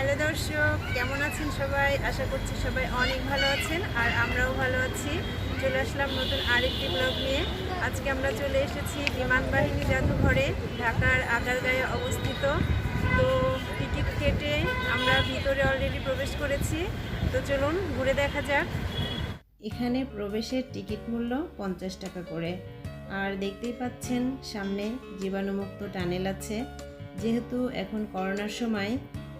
Hello দর্শক, কেমন আছেন সবাই? আশা করছি সবাই অনেক ভালো আছেন আর আমরাও ভালো আছি। চলে আসলাম নতুন আরেকটি ব্লগ নিয়ে। আজকে আমরা চলে এসেছি বিমান বাহিনী জাদুঘরে, ঢাকার আগারগাঁয়ে অবস্থিত। তো টিকিট কেটে আমরা ভিতরে অলরেডি প্রবেশ করেছি। তো চলুন ঘুরে দেখা যাক। এখানে প্রবেশের টিকিট মূল্য 50 টাকা করে। আর দেখতেই পাচ্ছেন সামনে জীবাণুমুক্ত টানেল আছে। যেহেতু এখন করোনার সময়,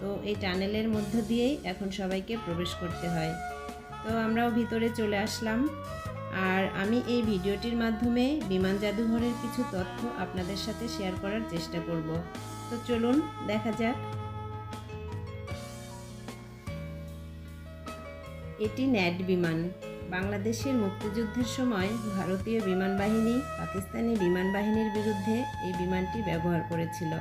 তো এই টানেলের মধ্য দিয়েই এখন সবাইকে প্রবেশ করতে হয়। তো আমরাও ভিতরে চলে আসলাম। আর আমি এই ভিডিওটির মাধ্যমে বিমান জাদুঘরের কিছু তথ্য আপনাদের সাথে শেয়ার করার চেষ্টা করব। তো চলুন দেখা যাক। এটি ন্যাট বিমান। বাংলাদেশের মুক্তিযুদ্ধের সময় ভারতীয় বিমান বাহিনী পাকিস্তানি বিমান বাহিনীর বিরুদ্ধে এই বিমানটি ব্যবহার করেছিল।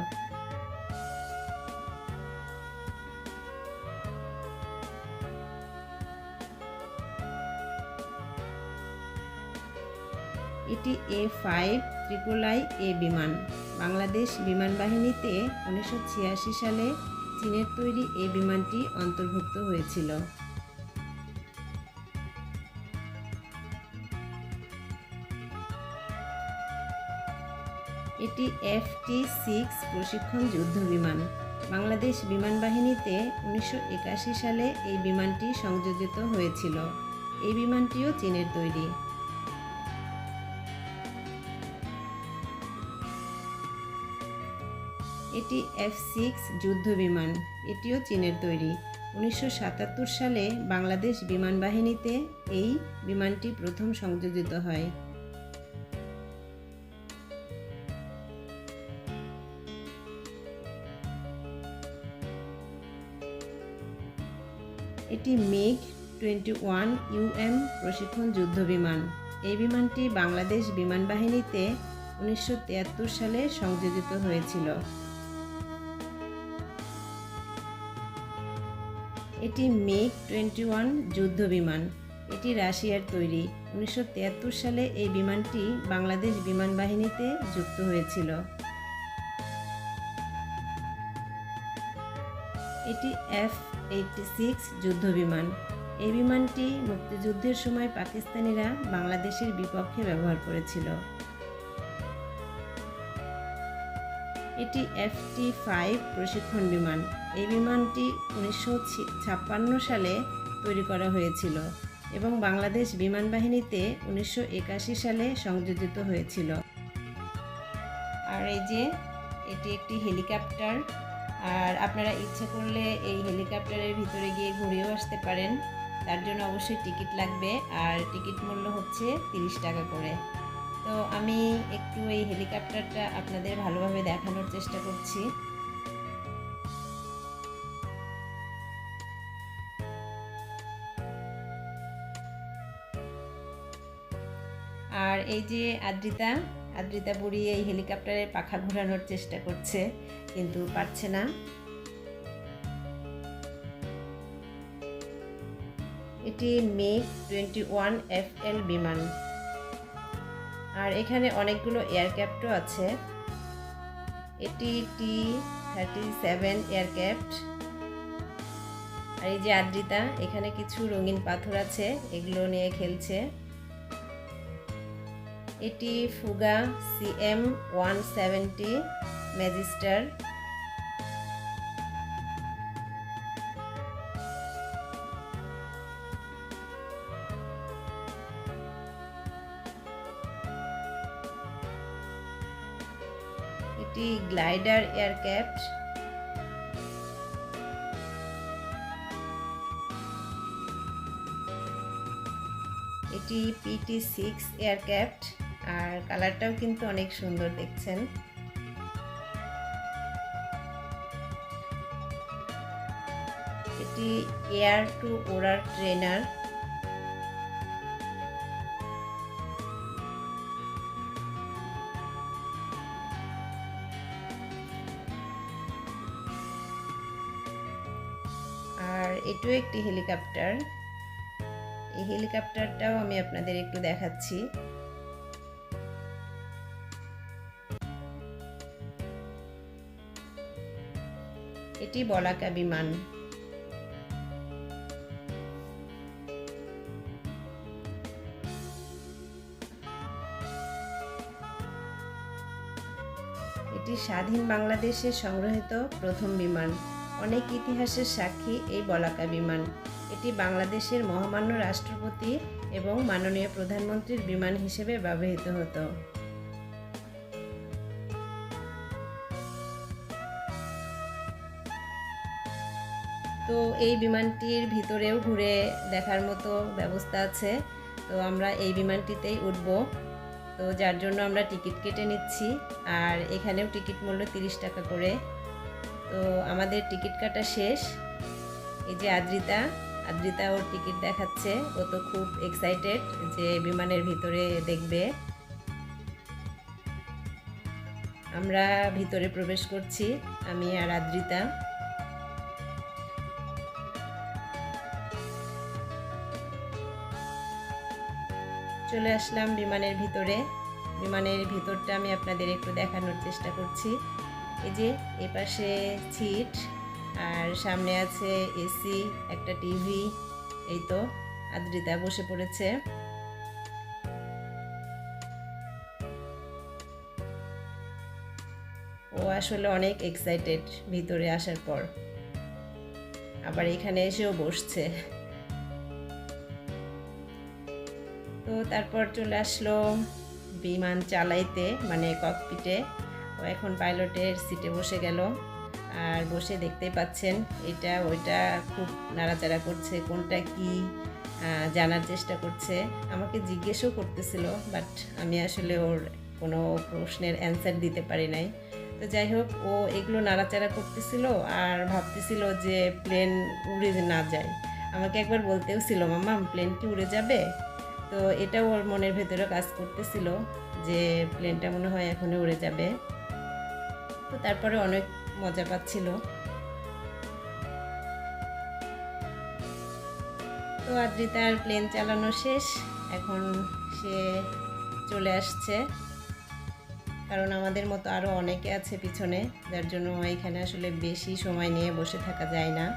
এটি A53II বিমান। বাংলাদেশ বিমান বাহিনীতে 1986 সালে চীনের তৈরি এই বিমানটি অন্তর্ভুক্ত হয়েছিল। এটি FT-6 প্রশিক্ষণ যুদ্ধ বিমান। বাংলাদেশ বিমান বাহিনীতে 1981 সালে এই বিমানটি সংযোজিত হয়েছিল। এই বিমানটিও চীনের তৈরি। এটি F-6 যুদ্ধ বিমান। এটিও চীনের তৈরি। 1977 সালে বাংলাদেশ বিমান বাহিনীতে এই বিমানটি প্রথম সংযোজিত হয়। এটি MiG-21 প্রশিক্ষণ যুদ্ধ বিমান। এই বিমানটি বাংলাদেশ বিমান বাহিনীতে 1973 সালে সংযোজিত হয়েছিল। এটি MiG-21 যুদ্ধ বিমান। এটি রাশিয়ার তৈরি। 1973 সালে এই বিমানটি বাংলাদেশ বিমান বাহিনীতে যুক্ত হয়েছিল। এটি F-86 যুদ্ধ বিমান। এই বিমানটি মুক্তিযুদ্ধের সময় পাকিস্তানিরা বাংলাদেশের বিপক্ষে ব্যবহার করেছিল। এটি FT-5 প্রশিক্ষণ বিমান। এই বিমানটি 1956 সালে তৈরি করা হয়েছিল এবং বাংলাদেশ বিমান বাহিনীতে 1981 সালে সংযোজিত হয়েছিল। আর এই যে এটি একটি হেলিকপ্টার। আর আপনারা ইচ্ছে করলে এই হেলিকপ্টারের ভিতরে গিয়ে ঘুরেও আসতে পারেন। তার জন্য অবশ্যই টিকিট লাগবে, আর টিকিট মূল্য হচ্ছে 30 টাকা করে। তো আমি একটু এই হেলিকপ্টারটা আপনাদের ভালোভাবে দেখানোর চেষ্টা করছি। আর এই যে আদ্রিতা বুড়ি এই হেলিকপ্টারের পাখা ঘোরানোর চেষ্টা করছে, কিন্তু পারছে না। এটি MiG-21 FL বিমান। আর এখানে অনেকগুলো এয়ারক্রাফটও আছে। এটি T-37 এয়ারক্রাফট। আর এই যে আদ্রিতা, এখানে কিছু রঙিন পাথর আছে, এগুলো নিয়ে খেলছে। এটি ফুগা CM-170 ম্যাজিস্টার। এটি গ্লাইডার এয়ারক্রাফট। এটি PT-6 এয়ারক্রাফট। আর কালারটাও কিন্তু অনেক সুন্দর দেখছেন। এটি এয়ার টু ওরার ট্রেনার। আর এটিও একটি হেলিকপ্টার। এই হেলিকপ্টারটাও আমি আপনাদের একটু দেখাচ্ছি। এটি বলাকা বিমান। এটি স্বাধীন বাংলাদেশে সংগৃহীত প্রথম বিমান। অনেক ইতিহাসের সাক্ষী এই বলাকা বিমান। এটি বাংলাদেশের মহামান্য রাষ্ট্রপতি এবং মাননীয় প্রধানমন্ত্রীর বিমান হিসেবে ব্যবহৃত হতো। তো এই বিমানটির ভিতরেও ঘুরে দেখার মতো ব্যবস্থা আছে। তো আমরা এই বিমানটিতেই উঠব। তো যার জন্য আমরা টিকিট কেটে নিচ্ছি, আর এখানেও টিকিট মূল্য 30 টাকা করে। তো আমাদের টিকিট কাটা শেষ। এই যে আদ্রিতা ওর টিকিট দেখাচ্ছে। ও তো খুব এক্সাইটেড যে বিমানের ভিতরে দেখবে। আমরা ভিতরে প্রবেশ করছি, আমি আর আদ্রিতা। চলে আসলাম বিমানের ভিতরে। বিমানের ভিতরটা আমি আপনাদের একটু দেখানোর চেষ্টা করছি। এই যে এপাশে সিট, আর সামনে আছে এসি, একটা টিভি। এই তো আদ্রিতা বসে পড়েছে। ও আসলে অনেক এক্সাইটেড ভিতরে আসার পর, আবার এখানে এসেও বসছে। তো তারপর চলে আসলো বিমান চালাইতে, মানে ককপিটে। ও এখন পাইলটের সিটে বসে গেল, আর বসে দেখতেই পাচ্ছেন এটা ওইটা খুব নাড়াচাড়া করছে, কোনটা কি জানার চেষ্টা করছে। আমাকে জিজ্ঞেসও করতেছিল, বাট আমি আসলে ওর কোনো প্রশ্নের অ্যান্সার দিতে পারি নাই। তো যাই হোক, ও এগুলো নাড়াচাড়া করতেছিল আর ভাবতেছিল যে প্লেন উড়ে না যায়। আমাকে একবার বলতেও ছিল, মাম্মা প্লেন কি উড়ে যাবে? তো এটাও ওর মনের ভেতরে কাজ করতেছিল যে প্লেনটা মনে হয় এখনই উড়ে যাবে। তো তারপরে অনেক মজা পাচ্ছিল। তো আদ্রিতার প্লেন চালানো শেষ, এখন সে চলে আসছে। কারণ আমাদের মতো আরও অনেকে আছে পিছনে, যার জন্য এখানে আসলে বেশি সময় নিয়ে বসে থাকা যায় না।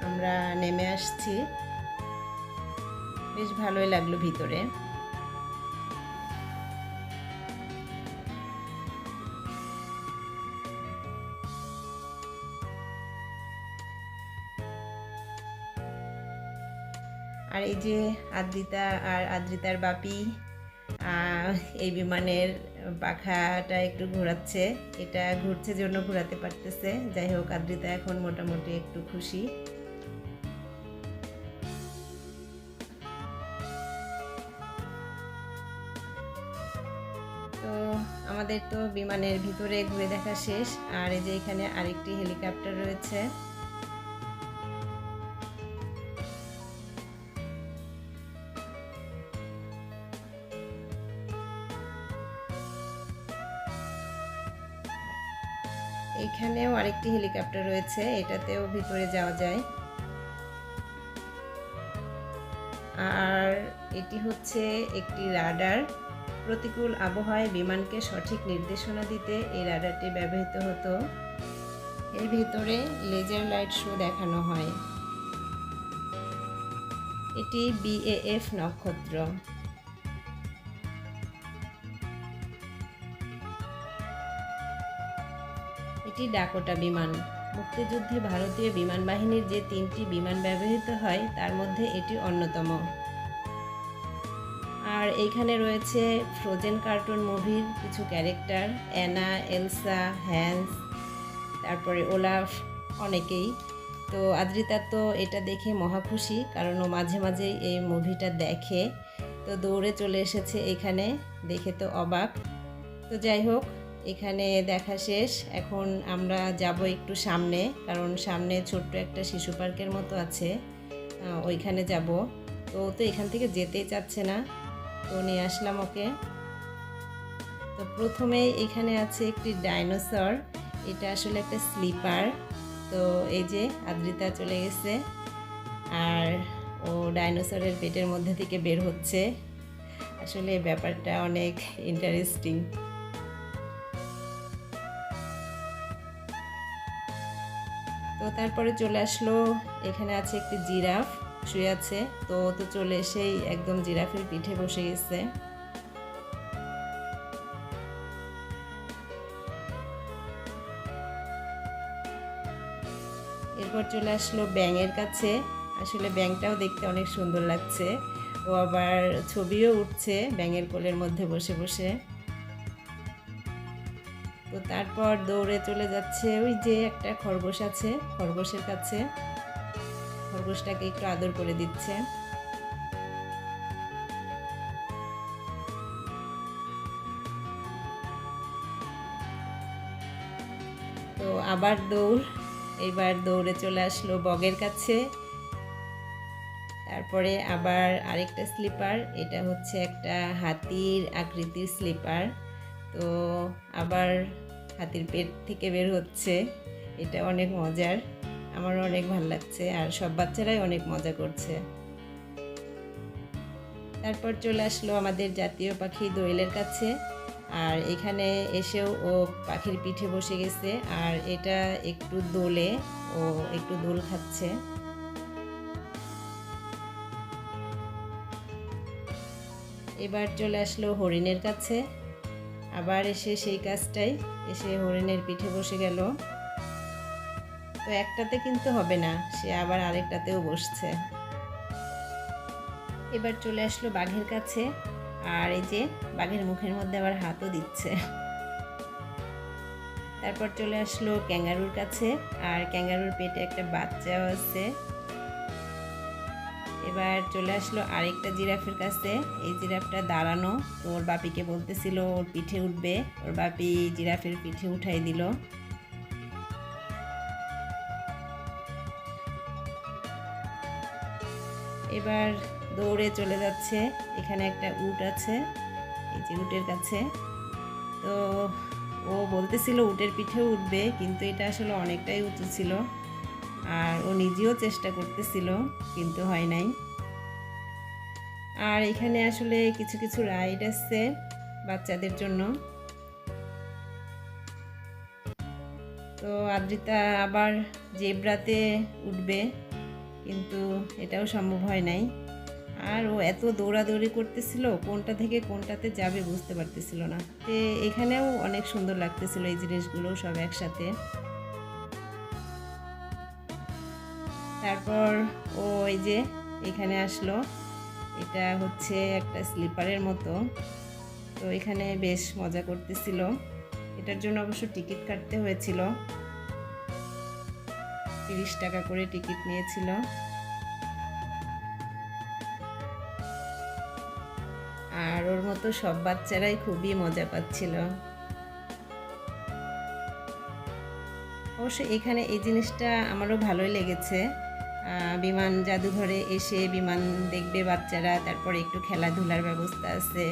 আমরা নেমে আসছি, বেশ ভালোই লাগলো ভিতরে। আর এই যে আদ্রিতা আর আদ্রিতার বাপি এই বিমানের পাখাটা একটু ঘোরাচ্ছে। এটা ঘুরছে জন্য ঘোরাতে পারতেছে। যাই হোক, আদ্রিতা এখন মোটামুটি একটু খুশি। তো আমাদের তো বিমানের ভিতরে ঘুরে দেখা শেষ। আর এই যে এখানে আরেকটি হেলিকপ্টার রয়েছে। এখানেও আরেকটি হেলিকপ্টার রয়েছে, এটাতেও ভিতরে যাওয়া যায়। আর এটি হচ্ছে একটি রাডার। প্রতিকূল আবহাওয়ায় বিমানকে সঠিক নির্দেশনা দিতে এই রাডারটি ব্যবহৃত হতো। এর ভিতরে লেজার লাইট শো দেখানো হয়। এটি BAF নক্ষত্র। এটি ডাকোটা বিমান। মুক্তিযুদ্ধে ভারতীয় বিমান বাহিনীর যে 3টি বিমান ব্যবহৃত হয় তার মধ্যে এটি অন্যতম। আর এইখানে রয়েছে ফ্রোজেন কার্টুন মুভির কিছু ক্যারেক্টার, অ্যানা, এলসা, হ্যান্স, তারপরে ওলাফ, অনেকেই। তো আদ্রিতা তো এটা দেখে মহা খুশি, কারণ ও মাঝে মাঝেই এই মুভিটা দেখে। তো দৌড়ে চলে এসেছে এখানে, দেখে তো অবাক। তো যাই হোক, এখানে দেখা শেষ। এখন আমরা যাব একটু সামনে, কারণ সামনে ছোট্ট একটা শিশু পার্কের মতো আছে, ওইখানে যাব। তো এখান থেকে যেতেই চাচ্ছে না, তো নিয়ে আসলাম ওকে। তো প্রথমে এখানে আছে একটি ডাইনোসর। এটা আসলে একটা স্লিপার। তো এই যে আদ্রিতা চলে গেছে, আর ও ডাইনোসরের পেটের মধ্যে থেকে বের হচ্ছে। আসলে ব্যাপারটা অনেক ইন্টারেস্টিং। তো তারপরে চলে আসলো, এখানে আছে একটি জিরাফ। শুয়ে আছে। তো চলে এসেই একদম জিরাফের পিঠে বসে গেছে। এরপর চলে আসলো ব্যাঙের কাছে। আসলে ব্যাঙটাও দেখতে অনেক সুন্দর লাগছে। ও আবার ছবিও উঠছে ব্যাঙের কোলের মধ্যে বসে বসে। তো তারপর দৌড়ে চলে যাচ্ছে ওই যে একটা খরগোশ আছে, খরগোশের কাছে। খরগোশটাকে একটু আদর করে দিচ্ছে। তো আবার দৌড়, এইবার দৌড়ে চলে আসলো বগের কাছে। তারপরে আবার আরেকটা স্লিপার, এটা হচ্ছে একটা হাতির আকৃতির স্লিপার। তো আবার হাতির পেট থেকে বের হচ্ছে, এটা অনেক মজার, আমারও অনেক ভালো লাগছে আর সব বাচ্চারাই অনেক মজা করছে। তারপর চলে আসলো আমাদের জাতীয় পাখি দোয়েলের কাছে। আর এখানে এসেও ও পাখির পিঠে বসে গেছে আর এটা একটু দোলে, ও একটু দোল খাচ্ছে। এবার চলে আসলো হরিণের কাছে। আবার এসে সেই কাজটাই, এসে হরিণের পিঠে বসে গেল। তো একটাতে কিন্তু হবে না, সে আবার আরেকটাতেও বসছে। এবার চলে আসলো বাঘের কাছে। আর এই যে বাঘের মুখের মধ্যে আবার হাতও দিচ্ছে। তারপর চলে আসলো ক্যাঙ্গারুর কাছে। আর ক্যাঙ্গারুর পেটে একটা বাচ্চাও আছে। এবার চলে আসলো আরেকটা জিরাফের কাছে। এই জিরাফটা দাঁড়ানো, তো ওর বাপিকে বলতেছিল ওর পিঠে উঠবে, ওর বাপি জিরাফের পিঠে উঠাই দিল। এবার দৌড়ে চলে যাচ্ছে, এখানে একটা উট আছে, এই যে উটের কাছে। তো ও বলতেছিল উটের পিঠেও উঠবে, কিন্তু এটা আসলে অনেকটাই উঁচু ছিল আর ও নিজেও চেষ্টা করতেছিল, কিন্তু হয় নাই। আর এখানে আসলে কিছু কিছু রাইড আছে বাচ্চাদের জন্য। তো আদ্রিতা আবার জেব্রাতে উঠবে, কিন্তু এটাও সম্ভব হয় নাই। আর ও এত দৌড়াদৌড়ি করতেছিল, কোনটা থেকে কোনটাতে যাবে বুঝতে পারতেছিল না। তো এখানেও অনেক সুন্দর লাগতেছিল এই জিনিসগুলো সব একসাথে। তারপর ও এই যে এখানে আসলো, এটা হচ্ছে একটা স্লিপারের মতো। তো এখানে বেশ মজা করতেছিল। এটার জন্য অবশ্য টিকিট কাটতে হয়েছিল, 30 টাকা করে টিকিট নিয়েছিল। আর ওর মতো সব বাচ্চারাই খুবই মজা পাচ্ছিল। অবশ্য এখানে এই জিনিসটা আমারও ভালোই লেগেছে। বিমান জাদুঘরে এসে বিমান দেখবে বাচ্চারা, তারপরে একটু খেলাধুলার ব্যবস্থা আছে।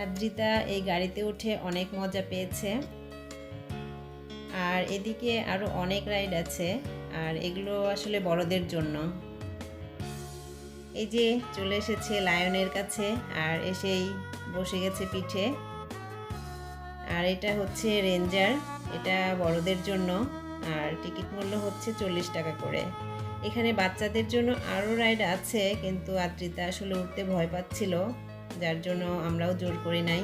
আদ্রিতা এই গাড়িতে উঠে অনেক মজা পেয়েছে। আর এদিকে আরো অনেক রাইড আছে, আর এগুলো আসলে বড়দের জন্য। এই যে চলে এসেছে লায়নের কাছে, আর এসেই বসে গেছে পিঠে। আর এটা হচ্ছে রেঞ্জার, এটা বড়দের জন্য। আর টিকিট মূল্য হচ্ছে 40 টাকা করে। এখানে বাচ্চাদের জন্য আরও রাইড আছে, কিন্তু আদ্রিতা আসলে উঠতে ভয় পাচ্ছিল, যার জন্য আমরাও জোর করি নাই।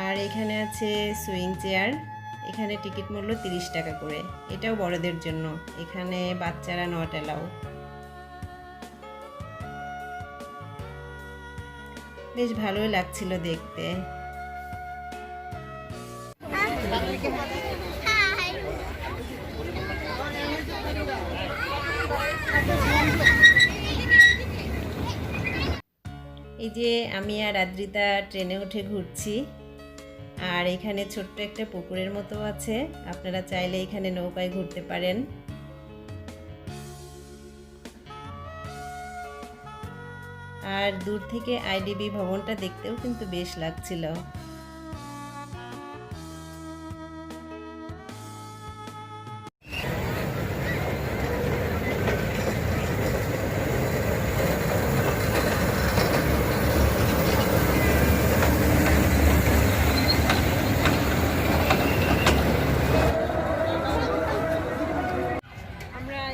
আর এখানে আছে সুইং চেয়ার, এখানে টিকিট মূল্য 30 টাকা করে, এটাও বড়দের জন্য। এখানে বাচ্চারা নট অ্যালাউ। বেশ ভালোই লাগছিল দেখতে। এই যে আমি আর আদ্রিতা ট্রেনে উঠে ঘুরছি। আর এখানে ছোট্ট একটা পুকুরের মতো আছে, আপনারা চাইলে এখানে নৌকায় ঘুরতে পারেন। আর দূর থেকে আইডিবি ভবনটা দেখতেও কিন্তু বেশ লাগছিল।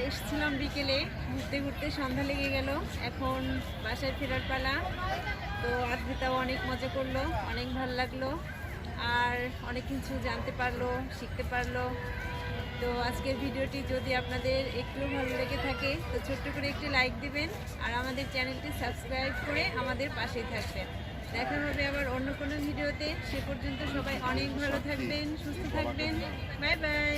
এসেছিলাম বিকেলে, ঘুরতে ঘুরতে সন্ধ্যা লেগে গেল, এখন বাসায় ফেরার পালা। তো আদ্রিতাও অনেক মজা করলো, অনেক ভালো লাগলো আর অনেক কিছু জানতে পারলো, শিখতে পারলো। তো আজকের ভিডিওটি যদি আপনাদের একটু ভালো লেগে থাকে তো ছোট্ট করে একটি লাইক দিবেন আর আমাদের চ্যানেলটি সাবস্ক্রাইব করে আমাদের পাশেই থাকবেন। দেখা হবে আবার অন্য কোনো ভিডিওতে। সে পর্যন্ত সবাই অনেক ভালো থাকবেন, সুস্থ থাকবেন। Bye bye.